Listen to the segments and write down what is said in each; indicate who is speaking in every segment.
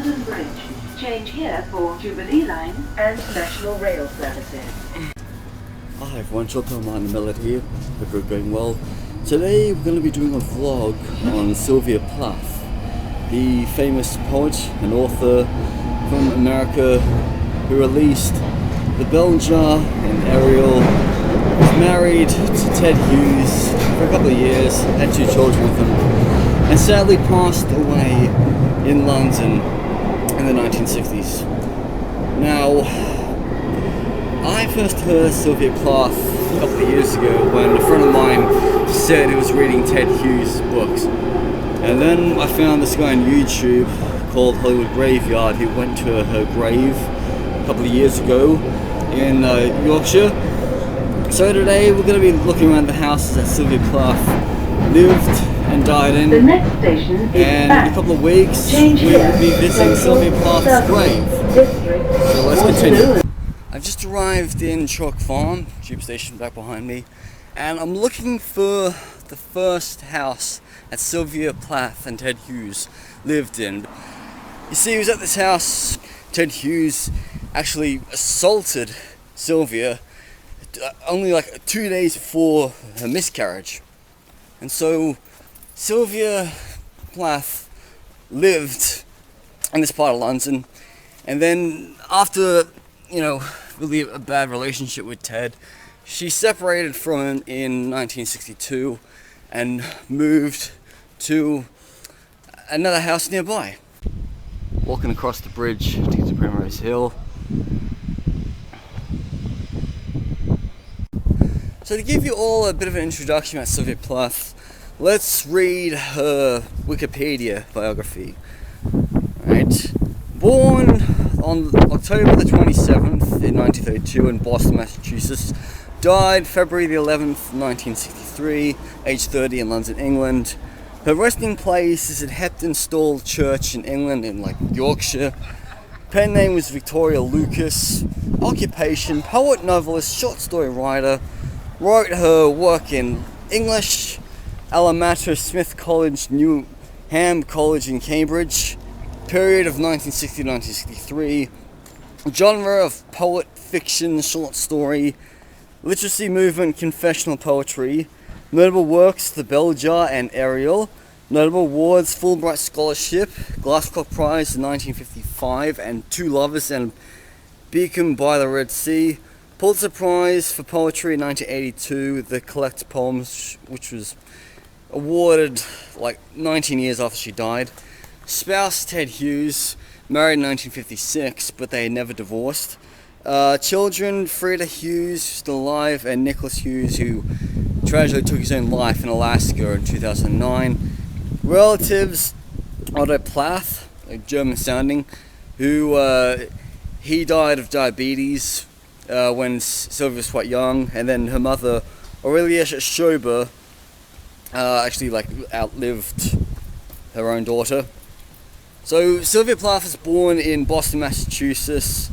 Speaker 1: London Bridge. Change here for Jubilee Line and National Rail services.
Speaker 2: Hi everyone, Chalcott and Metalhead. Hope you're going well. Today we're going to be doing a vlog on Sylvia Plath, the famous poet and author from America who released The Bell Jar and Ariel, was married to Ted Hughes for a couple of years, had 2 children with him, and sadly passed away in London in the 1960s. Now, I first heard Sylvia Plath a couple of years ago when a friend of mine said he was reading Ted Hughes' books. And then I found this guy on YouTube called Hollywood Graveyard who went to her grave a couple of years ago in Yorkshire. So today we're going to be looking around the houses that Sylvia Plath lived and died in.
Speaker 1: The next station is
Speaker 2: and in a couple of weeks we will be visiting Sylvia Plath's grave. So let's continue. I've just arrived in Chalk Farm, tube station back behind me, and I'm looking for the first house that Sylvia Plath and Ted Hughes lived in. You see, it was at this house Ted Hughes actually assaulted Sylvia only like 2 days before her miscarriage. And so Sylvia Plath lived in this part of London, and then after, really a bad relationship with Ted, she separated from him in 1962 and moved to another house nearby. Walking across the bridge to get to Primrose Hill. So to give you all a bit of an introduction about Sylvia Plath, let's read her Wikipedia biography. Right. Born on October the 27th in 1932 in Boston, Massachusetts. Died February the 11th, 1963, aged 30 in London, England. Her resting place is at Hepton Stall Church in England, in Yorkshire. Pen name was Victoria Lucas. Occupation, poet, novelist, short story writer. Wrote her work in English, alma mater Smith College, Newham College in Cambridge. Period of 1960 to 1963. Genre of poet, fiction, short story. Literacy movement, confessional poetry. Notable works, The Bell Jar and Ariel. Notable awards, Fulbright Scholarship, Glasscock Prize in 1955, and Two Lovers and Beacon by the Red Sea. Pulitzer Prize for Poetry in 1982, The Collect Poems, which was awarded 19 years after she died. Spouse Ted Hughes, married in 1956, but they never divorced. Children, Frida Hughes, still alive, and Nicholas Hughes, who tragically took his own life in Alaska in 2009. Relatives, Otto Plath, German sounding, who he died of diabetes when Sylvia was quite young, and then her mother, Aurelia Schober, actually outlived her own daughter. So Sylvia Plath was born in Boston, Massachusetts,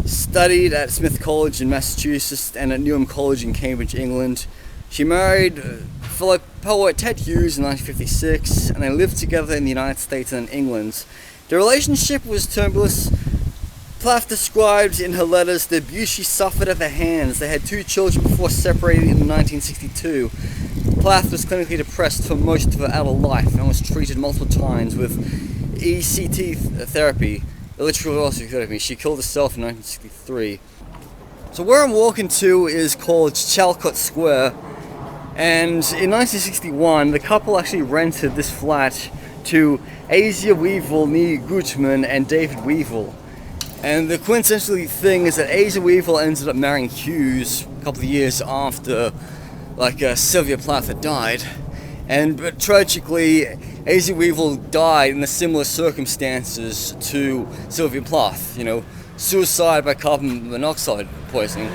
Speaker 2: studied at Smith College in Massachusetts and at Newham College in Cambridge, England. She married fellow poet Ted Hughes in 1956, and they lived together in the United States and in England. Their relationship was tumultuous. Plath described in her letters the abuse she suffered at their hands. They had 2 children before separating in 1962. Plath was clinically depressed for most of her adult life and was treated multiple times with ECT therapy, electrical therapy. She killed herself in 1963. So where I'm walking to is called Chalcot Square, and in 1961 the couple actually rented this flat to Asia Weevil, Nee Gutman, and David Weevil. And the coincidental thing is that Asia Weevil ended up marrying Hughes a couple of years after Sylvia Plath had died. But tragically, Asia Weevil died in the similar circumstances to Sylvia Plath, suicide by carbon monoxide poisoning.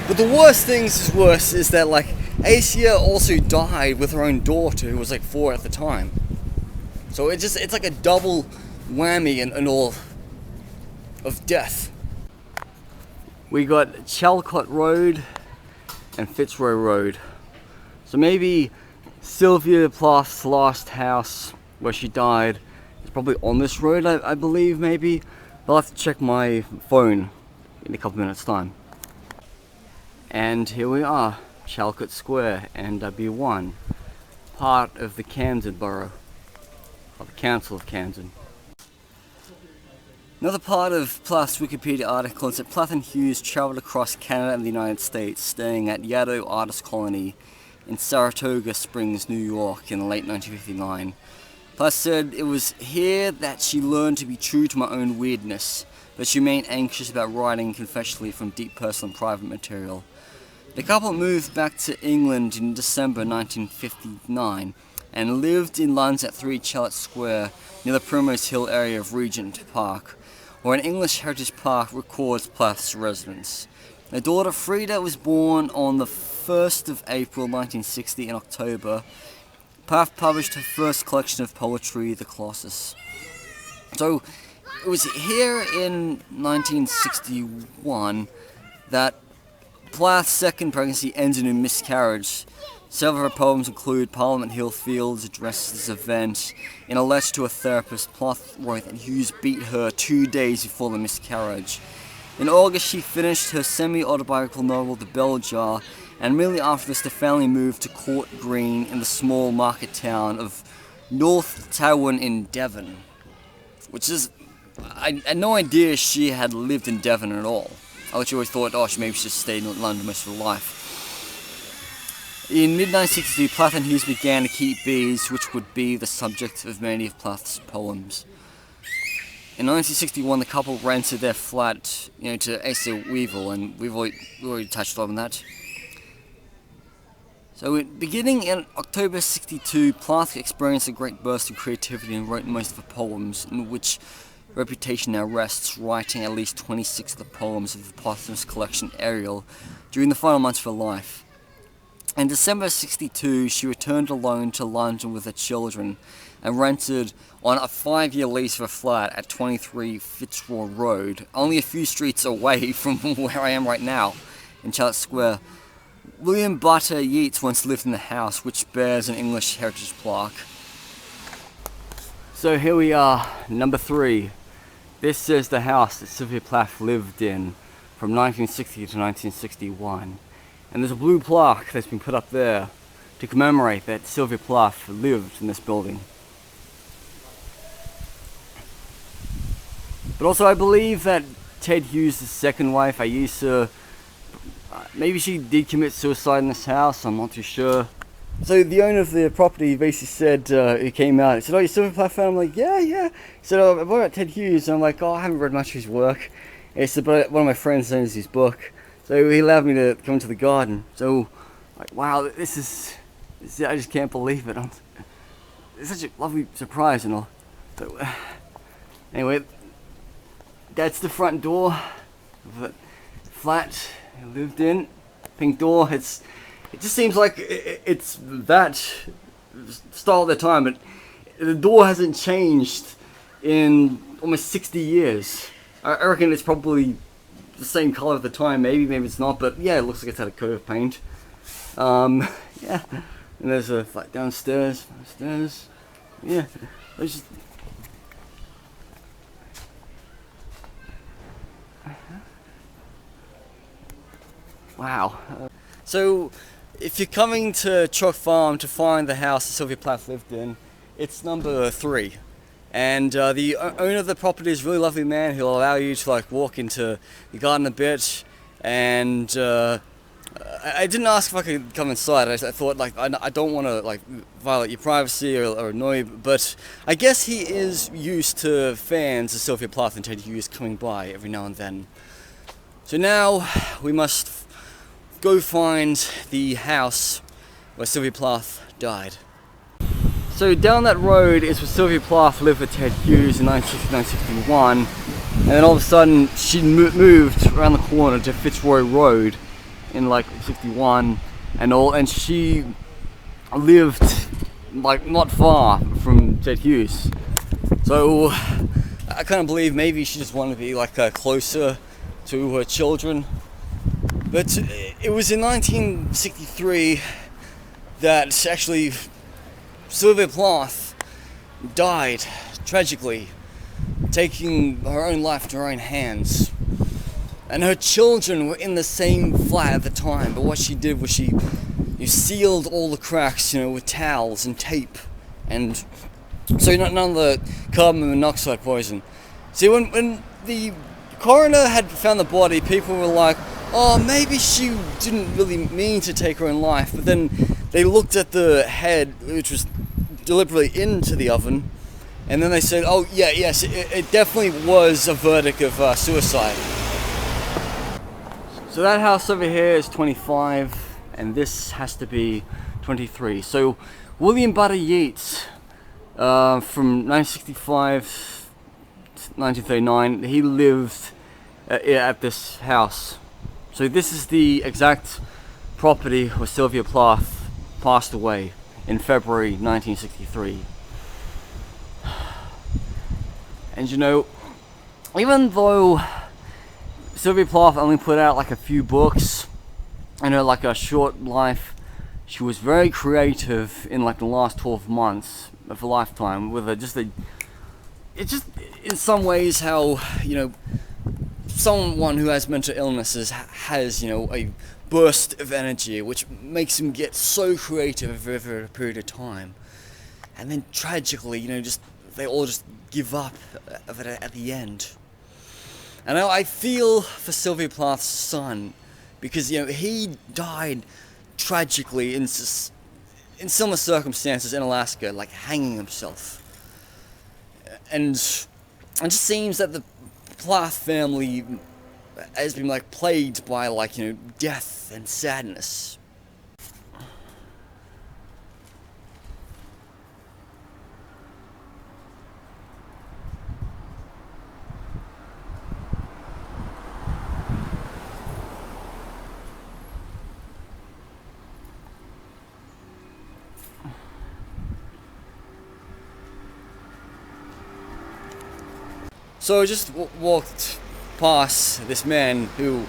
Speaker 2: But the worst is that Asia also died with her own daughter, who was 4 at the time. So it's like a double whammy and all of death. We got Chalcot Road and Fitzroy Road. So maybe Sylvia Plath's last house where she died is probably on this road, I believe, maybe. I'll have to check my phone in a couple minutes time. And here we are, Chalcott Square, NW1, part of the Camden Borough, or the Council of Camden. Another part of Plath's Wikipedia article is that Plath and Hughes travelled across Canada and the United States, staying at Yaddo Artist Colony in Saratoga Springs, New York in the late 1959. Plath said, "It was here that she learned to be true to my own weirdness, but she remained anxious about writing confessionally from deep personal and private material." The couple moved back to England in December 1959 and lived in London at 3 Chalcott Square near the Primrose Hill area of Regent Park, where an English Heritage Park records Plath's residence. Their daughter Frida was born on the 1st of April 1960. In October, Plath published her first collection of poetry, The Colossus. So it was here in 1961 that Plath's second pregnancy ended in miscarriage. Several of her poems include Parliament Hill Fields, addressed this event. In a letter to a therapist, Plath wrote that Hughes beat her 2 days before the miscarriage. In August, she finished her semi-autobiographical novel, The Bell Jar, and immediately after this, the family moved to Court Green in the small market town of North Tywin in Devon, which is, I had no idea she had lived in Devon at all. I always thought, maybe she just stayed in London most of her life. In mid-1960, Plath and Hughes began to keep bees, which would be the subject of many of Plath's poems. In 1961, the couple rented their flat, to Asa Weevil, and we've already touched on that. So, beginning in October '62, Plath experienced a great burst of creativity and wrote most of her poems, in which reputation now rests, writing at least 26 of the poems of the posthumous collection Ariel during the final months of her life. In December '62, she returned alone to London with her children and rented on a 5-year lease of a flat at 23 Fitzroy Road, only a few streets away from where I am right now, in Chalcott Square. William Butler Yeats once lived in the house, which bears an English heritage plaque. So here we are, number 3. This is the house that Sylvia Plath lived in from 1960 to 1961. And there's a blue plaque that's been put up there to commemorate that Sylvia Plath lived in this building. But also I believe that Ted Hughes' second wife, Aisa, maybe she did commit suicide in this house, I'm not too sure. So the owner of the property basically said, he came out, he said, "You Sylvia Plath fan?" I'm like, yeah. He said, "What about Ted Hughes?" And I'm like, I haven't read much of his work. And he said, "But one of my friends owns his book." So he allowed me to come into the garden. So, wow, this is I just can't believe it. It's such a lovely surprise and all. So, anyway, that's the front door of the flat I lived in. Pink door. It just seems like it's that style at the time, but the door hasn't changed in almost 60 years. I reckon it's probably the same color at the time, maybe it's not, but yeah, it looks like it's had a coat of paint. Yeah, and there's a flat downstairs. Yeah, there's just... Wow. So, if you're coming to Chalk Farm to find the house that Sylvia Plath lived in, it's number 3. And the owner of the property is a really lovely man. He'll allow you to walk into the garden a bit. And I didn't ask if I could come inside. I thought I don't want to violate your privacy or annoy you. But I guess he is used to fans of Sylvia Plath and Ted Hughes coming by every now and then. So now we must go find the house where Sylvia Plath died. So down that road is where Sylvia Plath lived with Ted Hughes in 1961, and then all of a sudden she moved around the corner to Fitzroy Road in 61, and she lived not far from Ted Hughes. So I kind of believe maybe she just wanted to be closer to her children. But it was in 1963 that actually Sylvia Plath died tragically, taking her own life into her own hands. And her children were in the same flat at the time, but what she did was she sealed all the cracks, with towels and tape, and so none of the carbon monoxide poison. See, when the coroner had found the body, people were like, oh, maybe she didn't really mean to take her own life, but then they looked at the head, which was deliberately into the oven, and then they said, oh, yes, it definitely was a verdict of suicide. So that house over here is 25, and this has to be 23. So William Butler Yeats, from 1965 to 1939, he lived at this house. So this is the exact property where Sylvia Plath passed away in February 1963. And even though Sylvia Plath only put out like a few books in her like a short life, she was very creative in like the last 12 months of her lifetime with it's just in some ways how someone who has mental illnesses has a burst of energy which makes them get so creative over a period of time, and then tragically they all just give up at the end. And I feel for Sylvia Plath's son, because he died tragically in similar circumstances in Alaska, like hanging himself. And it just seems that the Plath family has been like plagued by death and sadness. So I just walked past this man who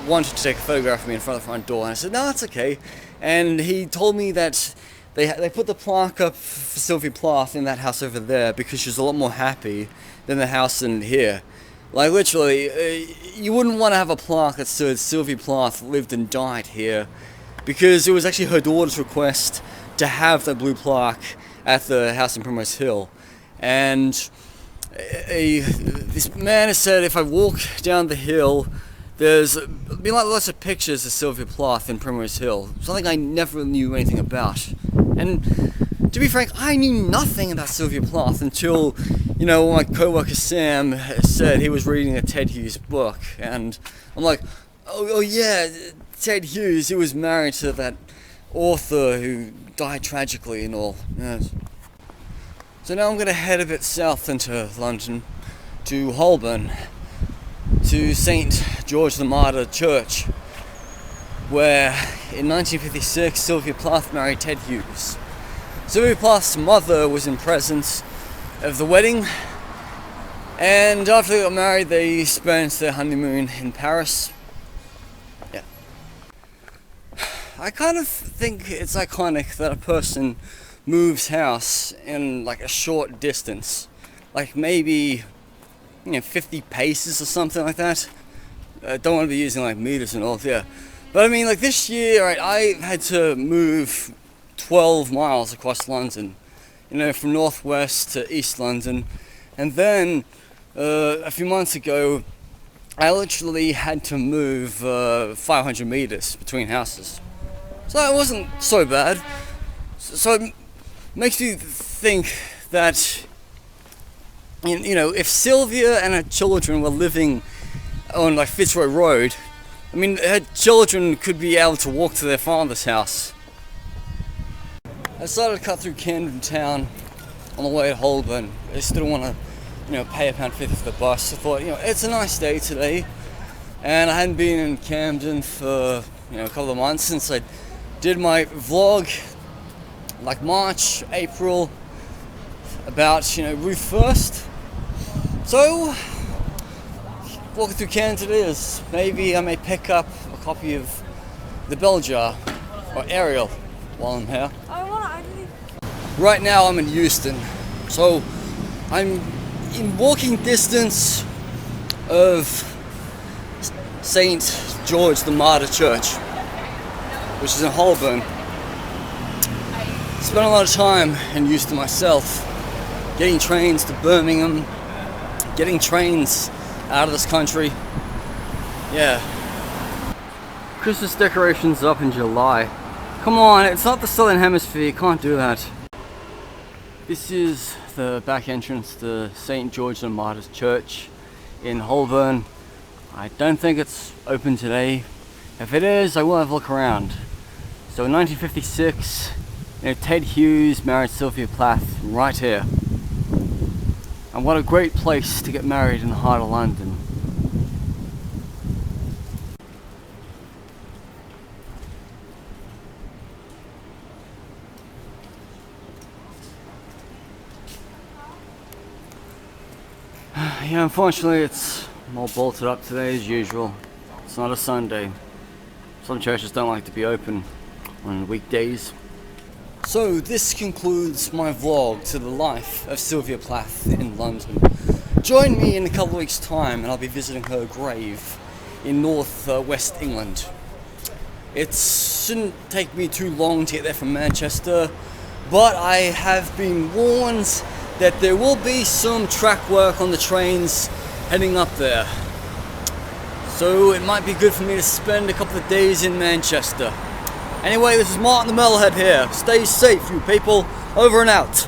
Speaker 2: wanted to take a photograph of me in front of the front door, and I said, no, it's okay. And he told me that they put the plaque up for Sylvia Plath in that house over there because she was a lot more happy than the house in here. Like literally, you wouldn't want to have a plaque that said Sylvia Plath lived and died here, because it was actually her daughter's request to have the blue plaque at the house in Primrose Hill. And this man has said if I walk down the hill, there's been like lots of pictures of Sylvia Plath in Primrose Hill, something I never knew anything about. And to be frank, I knew nothing about Sylvia Plath until, my co-worker Sam said he was reading a Ted Hughes book, and I'm like, oh yeah, Ted Hughes, he was married to that author who died tragically and all. Yes. So now I'm going to head a bit south into London, to Holborn, to St. George the Martyr Church, where in 1956 Sylvia Plath married Ted Hughes. Sylvia Plath's mother was in presence of the wedding, and after they got married they spent their honeymoon in Paris. Yeah. I kind of think it's iconic that a person moves house in like a short distance, like maybe 50 paces or something like that. I don't want to be using like meters and all, yeah. But I mean, like this year, right, I had to move 12 miles across London, from northwest to east London, and then a few months ago, I literally had to move 500 meters between houses. So it wasn't so bad. So it makes you think that, if Sylvia and her children were living on like Fitzroy Road, I mean, her children could be able to walk to their father's house. I decided to cut through Camden Town on the way to Holborn. I just didn't want to, pay £1.50 for the bus. I thought, it's a nice day today, and I hadn't been in Camden for, a couple of months since I did my vlog, like March, April, about, Ruth First. So, walking through Camden it is. Maybe I may pick up a copy of The Bell Jar, or Ariel, while I'm here. Right now I'm in Euston, So I'm in walking distance of St. George the Martyr Church, which is in Holborn. Spent a lot of time and used to myself getting trains to Birmingham, getting trains out of this country. Yeah. Christmas decorations up in July. Come on, it's not the Southern Hemisphere, you can't do that. This is the back entrance to St. George the Martyr's Church in Holborn. I don't think it's open today. If it is, I will have a look around. So in 1956, Ted Hughes married Sylvia Plath right here. And what a great place to get married in the heart of London. Yeah, unfortunately it's all bolted up today as usual. It's not a Sunday. Some churches don't like to be open on weekdays. So this concludes my vlog to the life of Sylvia Plath in London. Join me in a couple of weeks' time and I'll be visiting her grave in West England. It shouldn't take me too long to get there from Manchester, but I have been warned that there will be some track work on the trains heading up there. So it might be good for me to spend a couple of days in Manchester. Anyway, this is Martin the Metalhead here. Stay safe, you people. Over and out.